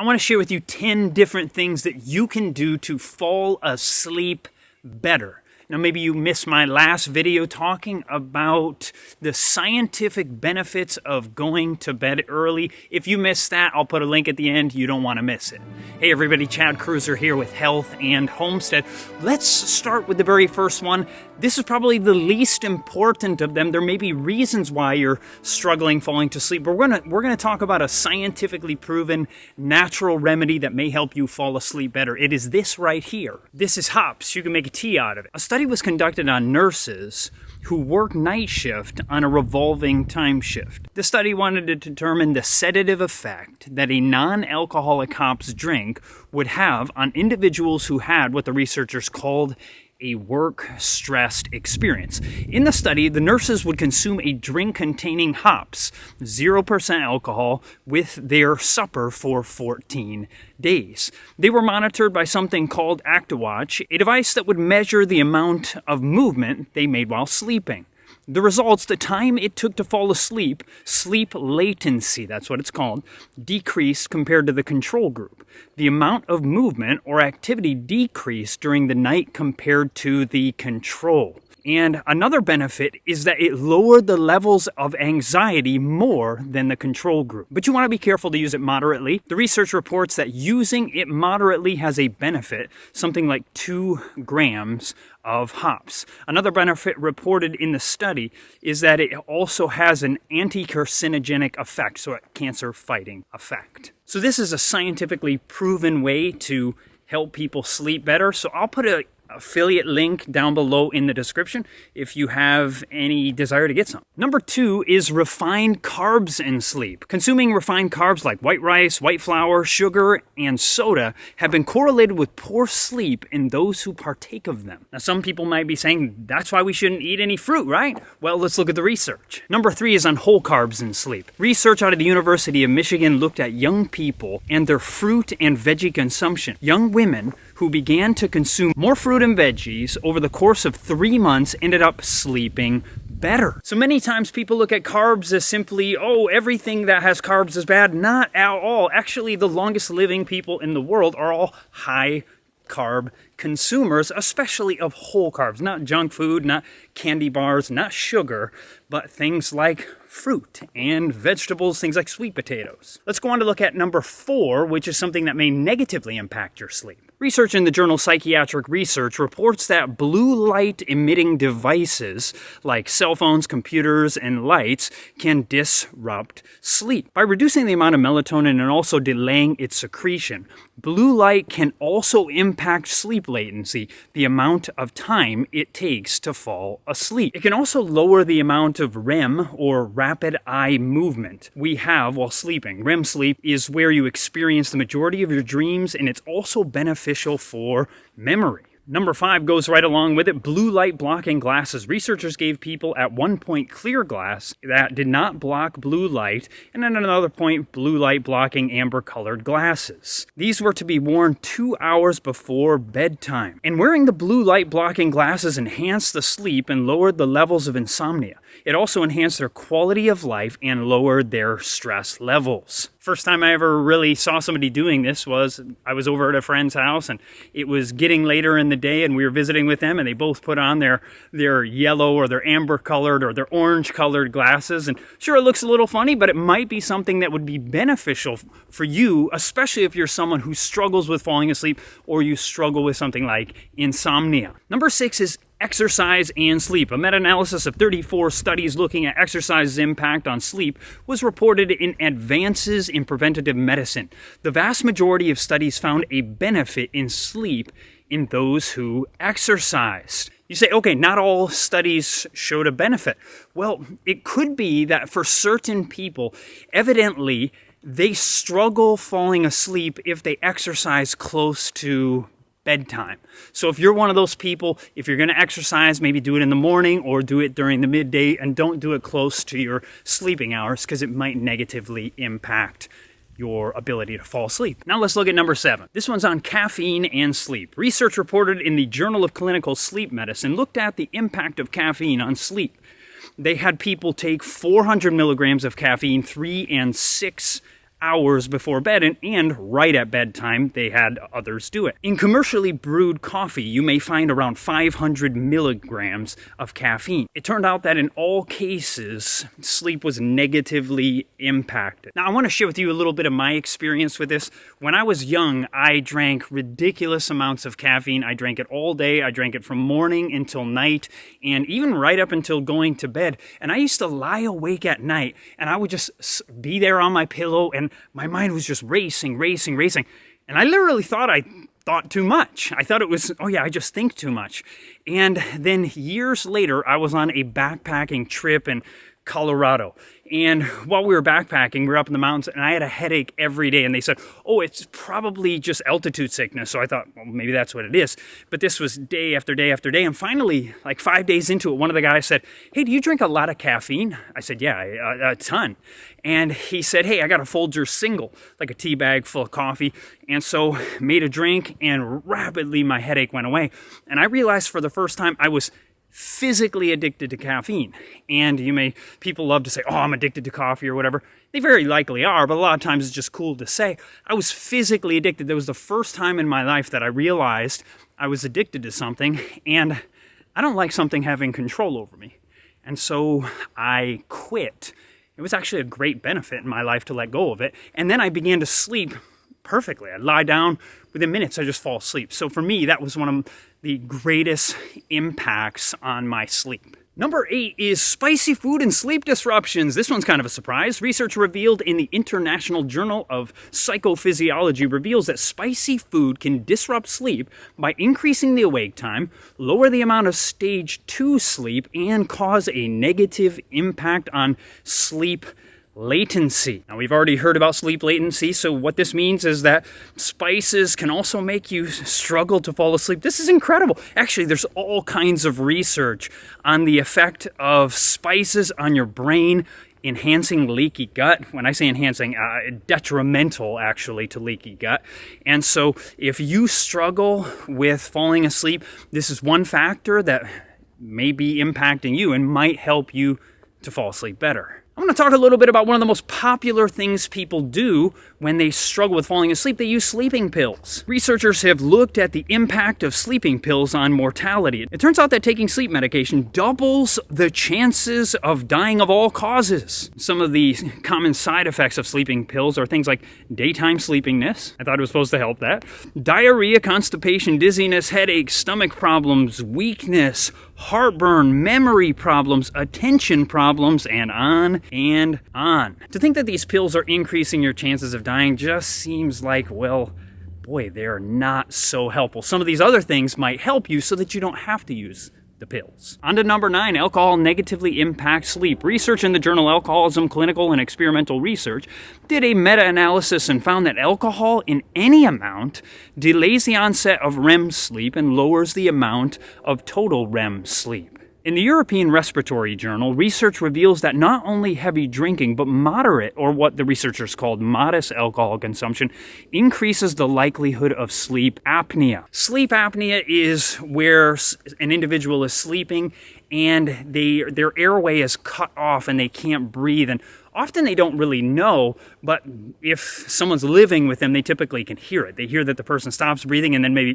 I want to share with you 10 different things that you can do to fall asleep better. Now, maybe you missed my last video talking about the scientific benefits of going to bed early. If you missed that, I'll put a link at the end. You don't want to miss it. Hey everybody, Chad Cruiser here with Health and Homestead. Let's start with the very first one. This is probably the least important of them. There may be reasons why you're struggling falling to sleep, but we're gonna talk about a scientifically proven natural remedy that may help you fall asleep better. It is this right here. This is hops. You can make a tea out of it. A study was conducted on nurses who work night shift on a revolving time shift. The study wanted to determine the sedative effect that a non-alcoholic hops drink would have on individuals who had what the researchers called a work-stressed experience. In the study, the nurses would consume a drink containing hops, 0% alcohol, with their supper for 14 days. They were monitored by something called ActiWatch, a device that would measure the amount of movement they made while sleeping. The results, the time it took to fall asleep, sleep latency, that's what it's called, decreased compared to the control group. The amount of movement or activity decreased during the night compared to the control. And another benefit is that it lowered the levels of anxiety more than the control group. But you want to be careful to use it moderately. The research reports that using it moderately has a benefit, something like 2 grams of hops. Another benefit reported in the study is that it also has an anti-carcinogenic effect, so a cancer-fighting effect. So this is a scientifically proven way to help people sleep better. So I'll put an affiliate link down below in the description if you have any desire to get some. Number 2 is refined carbs in sleep. Consuming refined carbs like white rice, white flour, sugar, and soda have been correlated with poor sleep in those who partake of them. Now, some people might be saying that's why we shouldn't eat any fruit, right? Well, let's look at the research. Number 3 is on whole carbs in sleep. Research out of the University of Michigan looked at young people and their fruit and veggie consumption. Young women who began to consume more fruit and veggies over the course of 3 months ended up sleeping better. So many times people look at carbs as simply, oh, everything that has carbs is bad. Not at all. Actually, the longest living people in the world are all high carb consumers, especially of whole carbs, not junk food, not candy bars, not sugar, but things like fruit and vegetables, things like sweet potatoes. Let's go on to look at number 4, which is something that may negatively impact your sleep. Research in the journal Psychiatric Research reports that blue light emitting devices like cell phones, computers, and lights can disrupt sleep. By reducing the amount of melatonin and also delaying its secretion, blue light can also impact sleep latency, the amount of time it takes to fall asleep. It can also lower the amount of REM, or rapid eye movement, we have while sleeping. REM sleep is where you experience the majority of your dreams, and it's also beneficial for memory. Number 5 goes right along with it, blue light blocking glasses. Researchers gave people at one point clear glass that did not block blue light, and at another point blue light blocking amber colored glasses. These were to be worn 2 hours before bedtime. And wearing the blue light blocking glasses enhanced the sleep and lowered the levels of insomnia. It also enhanced their quality of life and lowered their stress levels. First time I ever really saw somebody doing this was I was over at a friend's house, and it was getting later in the day, and we were visiting with them, and they both put on their yellow or their amber colored or their orange colored glasses. And sure, it looks a little funny, but it might be something that would be beneficial for you, especially if you're someone who struggles with falling asleep or you struggle with something like insomnia. Number 6 is exercise and sleep. A meta-analysis of 34 studies looking at exercise's impact on sleep was reported in Advances in Preventative Medicine. The vast majority of studies found a benefit in sleep in those who exercised. You say, okay, not all studies showed a benefit. Well, it could be that for certain people, evidently, they struggle falling asleep if they exercise close to bedtime. So if you're one of those people, if you're going to exercise, maybe do it in the morning or do it during the midday, and don't do it close to your sleeping hours because it might negatively impact your ability to fall asleep. Now let's look at number 7. This one's on caffeine and sleep. Research reported in the Journal of Clinical Sleep Medicine looked at the impact of caffeine on sleep. They had people take 400 milligrams of caffeine 3 and 6 hours before bed, and right at bedtime they had others do it. In commercially brewed coffee, you may find around 500 milligrams of caffeine. It turned out that in all cases, sleep was negatively impacted. Now, I want to share with you a little bit of my experience with this. When I was young, I drank ridiculous amounts of caffeine. I drank it all day. I drank it from morning until night, and even right up until going to bed. And I used to lie awake at night, and I would just be there on my pillow, and my mind was just racing. And I literally thought I thought too much. I thought it was, oh yeah, I just think too much. And then years later, I was on a backpacking trip in Colorado. And while we were backpacking, we were up in the mountains, and I had a headache every day. And they said, oh, it's probably just altitude sickness. So I thought, well, maybe that's what it is. But this was day after day after day. And finally, like 5 days into it, one of the guys said, hey, do you drink a lot of caffeine? I said, yeah, a ton. And he said, hey, I got a Folgers single, like a tea bag full of coffee. And so made a drink, and rapidly my headache went away. And I realized for the first time I was physically addicted to caffeine. And people love to say, oh, I'm addicted to coffee or whatever. They very likely are, but a lot of times it's just cool to say. I was physically addicted. That was the first time in my life that I realized I was addicted to something, and I don't like something having control over me. And so I quit. It was actually a great benefit in my life to let go of it. And then I began to sleep perfectly. I'd lie down, within minutes I just fall asleep. So for me, that was one of the greatest impacts on my sleep. Number 8 is spicy food and sleep disruptions. This one's kind of a surprise. Research revealed in the International Journal of Psychophysiology reveals that spicy food can disrupt sleep by increasing the awake time, lower the amount of stage 2 sleep, and cause a negative impact on sleep latency. Now, we've already heard about sleep latency, so what this means is that spices can also make you struggle to fall asleep. This is incredible. Actually, there's all kinds of research on the effect of spices on your brain, enhancing leaky gut. When I say enhancing, detrimental actually to leaky gut. And so if you struggle with falling asleep, this is one factor that may be impacting you and might help you to fall asleep better. I want to talk a little bit about one of the most popular things people do when they struggle with falling asleep. They use sleeping pills. Researchers have looked at the impact of sleeping pills on mortality. It turns out that taking sleep medication doubles the chances of dying of all causes. Some of the common side effects of sleeping pills are things like daytime sleepiness. I thought it was supposed to help that. Diarrhea, constipation, dizziness, headaches, stomach problems, weakness, heartburn, memory problems, attention problems, and on and on. To think that these pills are increasing your chances of dying just seems like, well, boy, they're not so helpful. Some of these other things might help you so that you don't have to use the pills. On to number 9, alcohol negatively impacts sleep. Research in the journal Alcoholism, Clinical and Experimental Research did a meta-analysis and found that alcohol in any amount delays the onset of REM sleep and lowers the amount of total REM sleep. In the European Respiratory Journal, research reveals that not only heavy drinking, but moderate, or what the researchers called modest alcohol consumption, increases the likelihood of sleep apnea. Sleep apnea is where an individual is sleeping and their airway is cut off and they can't breathe. And often they don't really know, but if someone's living with them, they typically can hear it. They hear that the person stops breathing, and then maybe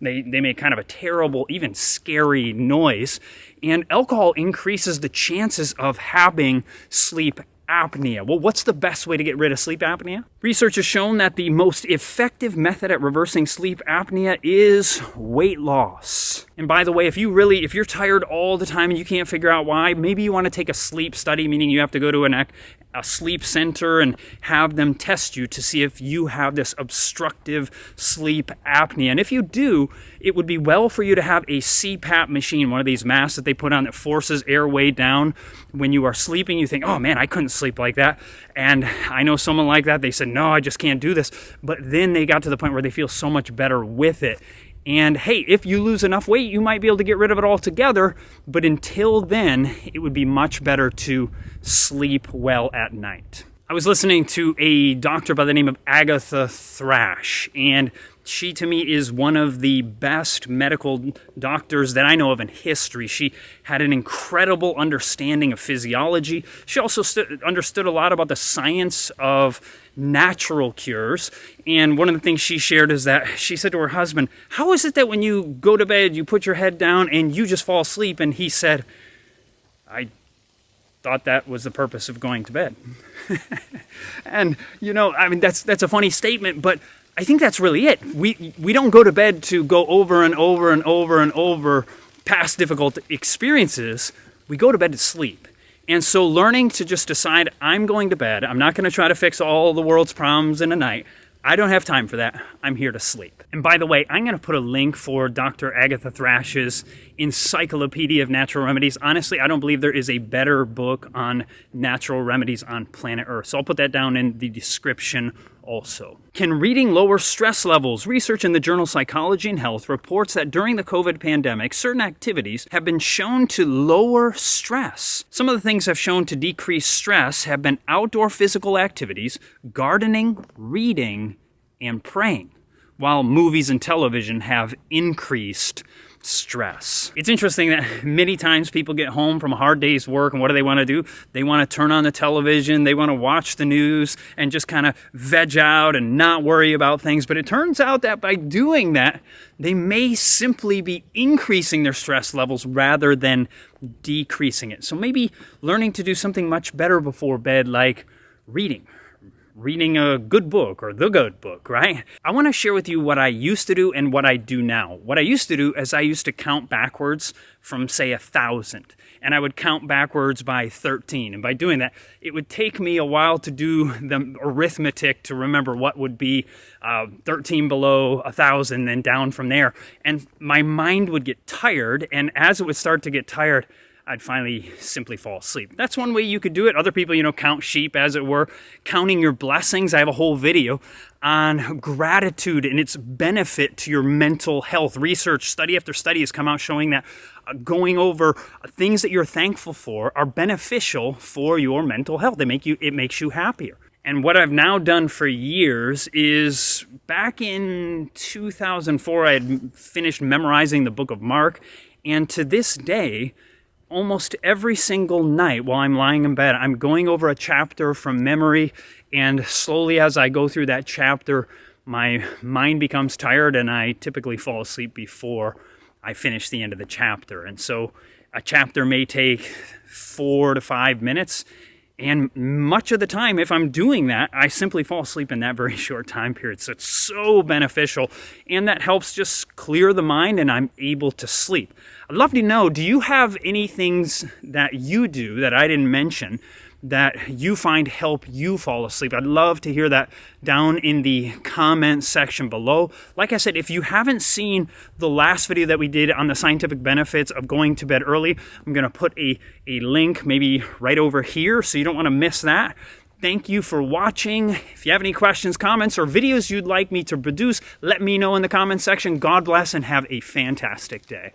they make kind of a terrible, even scary noise. And alcohol increases the chances of having sleep apnea. Well, what's the best way to get rid of sleep apnea? Research has shown that the most effective method at reversing sleep apnea is weight loss. And by the way, if you're tired all the time and you can't figure out why, maybe you want to take a sleep study, meaning you have to go to a sleep center and have them test you to see if you have this obstructive sleep apnea. And if you do, it would be well for you to have a CPAP machine, one of these masks that they put on that forces airway down when you are sleeping. You think, oh man, I couldn't sleep like that. And I know someone like that, they said, no, I just can't do this. But then they got to the point where they feel so much better with it. And hey, if you lose enough weight, you might be able to get rid of it altogether. But until then, it would be much better to sleep well at night. I was listening to a doctor by the name of Agatha Thrash, and She, to me, is one of the best medical doctors that I know of in history. She had an incredible understanding of physiology. She also understood a lot about the science of natural cures. And one of the things she shared is that she said to her husband, "How is it that when you go to bed, you put your head down and you just fall asleep?" And he said, "I thought that was the purpose of going to bed." And, you know, I mean, that's a funny statement, but I think that's really it. We don't go to bed to go over and over and over and over past difficult experiences. We go to bed to sleep. And so learning to just decide, I'm going to bed. I'm not going to try to fix all the world's problems in a night. I don't have time for that. I'm here to sleep. And by the way, I'm going to put a link for Dr. Agatha Thrash's Encyclopedia of Natural Remedies. Honestly, I don't believe there is a better book on natural remedies on planet Earth. So I'll put that down in the description also. Can reading lower stress levels? Research in the journal Psychology and Health reports that during the COVID pandemic, certain activities have been shown to lower stress. Some of the things have shown to decrease stress have been outdoor physical activities, gardening, reading, and praying, while movies and television have increased stress. It's interesting that many times people get home from a hard day's work, and what do they want to do? They want to turn on the television, they want to watch the news and just kind of veg out and not worry about things. But it turns out that by doing that, they may simply be increasing their stress levels rather than decreasing it. So maybe learning to do something much better before bed, like reading a good book or the good book, right? I want to share with you what I used to do and what I do now. What I used to do is I used to count backwards from, say, 1,000, and I would count backwards by 13. And by doing that, it would take me a while to do the arithmetic to remember what would be 13 below 1,000, then down from there. And my mind would get tired, and as it would start to get tired, I'd finally simply fall asleep. That's one way you could do it. Other people, count sheep, as it were. Counting your blessings. I have a whole video on gratitude and its benefit to your mental health. Research, study after study has come out showing that going over things that you're thankful for are beneficial for your mental health. It makes you happier. And what I've now done for years is, back in 2004, I had finished memorizing the book of Mark, and to this day, almost every single night while I'm lying in bed, I'm going over a chapter from memory, and slowly as I go through that chapter, my mind becomes tired and I typically fall asleep before I finish the end of the chapter. And so a chapter may take 4 to 5 minutes, and much of the time, if I'm doing that, I simply fall asleep in that very short time period. So it's so beneficial, and that helps just clear the mind, and I'm able to sleep. I'd love to know, do you have any things that you do that I didn't mention that you find help you fall asleep? I'd love to hear that down in the comment section below. Like I said, if you haven't seen the last video that we did on the scientific benefits of going to bed early, I'm going to put a link maybe right over here, so you don't want to miss that. Thank you for watching. If you have any questions, comments, or videos you'd like me to produce, let me know in the comment section. God bless and have a fantastic day.